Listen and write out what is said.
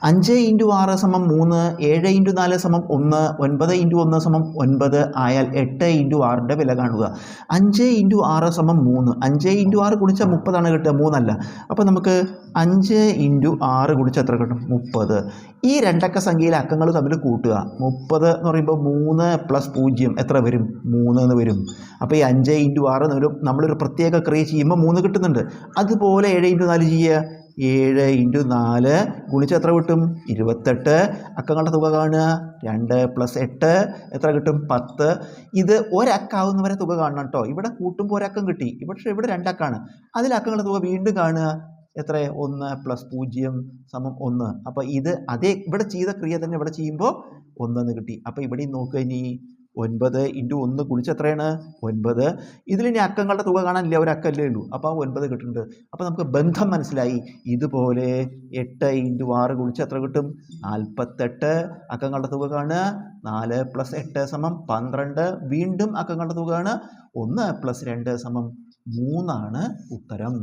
5 into 6 സമം 3, 7 into 4 സമം 1, 9 into 1 സമം 9 ആയാൽ 8 ഇൻറ്റു 6ൻ്റെ വില കാണുക. 5 ഇൻറ്റു 6 സമം 3. 5 ഇൻറ്റു 6 ഗുണിച്ചാൽ 30 കിട്ടുക, 3 അല്ല. അപ്പോൾ നമുക്ക് 5 ഇൻറ്റു 6 ഗുണിച്ചാൽ എത്ര കിട്ടും? 30. ഈ രണ്ടക്ക സംഖ്യയിലെ അക്കങ്ങൾ തമ്മിൽ കൂട്ടുക. 30 എന്ന് പറയുമ്പോൾ 3 + 0 എത്ര വരും? 3 എന്ന് വരും. അപ്പോൾ ഈ 5 ഇൻറ്റു 6 നമ്മളൊരു പ്രത്യേക ക്രിയ ചെയ്യുമ്പോൾ 3 കിട്ടുന്നുണ്ട്. അതുപോലെ 7 ഇൻറ്റു 4 ചെയ്യുക. 7 ഇൻറ്റു 4 ഗുണിച്ചാൽ എത്ര കിട്ടും? 28. അക്കങ്ങളുടെ തുക കാണുക. 2 + 8 എത്ര കിട്ടും? 10. ഇത് ഒരക്കാവുന്നവരെ തുക കാണണം കേട്ടോ. ഇവിടെ കൂട്ടുമ്പോൾ ഒരക്കം കിട്ടി, പക്ഷേ ഇവിടെ രണ്ടക്കാണ്. അതിൽ അക്കങ്ങളുടെ തുക വീണ്ടും കാണുക. എത്ര? 1 + 0 = 1. അപ്പോൾ ഇത് അതേ ഇവിടെ ചെയ്ത ക്രിയ തന്നെ ഇവിടെ ചെയ്യുമ്പോൾ 1 എന്ന് കിട്ടി. അപ്പോൾ ഇവിടെ നോക്കുക, ഇനി 9 ഇൻറ്റു 1 ഗുണിച്ച് എത്രയാണ്? 9. ഇതിലിനി അക്കങ്ങളുടെ തുക കാണാനില്ല, ഒരു അക്കല്ലേ ഉള്ളൂ. അപ്പോൾ 9 കിട്ടുന്നുണ്ട്. അപ്പോൾ നമുക്ക് ബന്ധം മനസ്സിലായി. ഇതുപോലെ 8 ഇൻറ്റു 6 ഗുണിച്ച് എത്ര കിട്ടും? 48. അക്കങ്ങളുടെ തുക കാണുക. 4 + 8 = 12. വീണ്ടും അക്കങ്ങളുടെ തുക കാണുക. 1 + 2 = 3 ആണ് ഉത്തരം.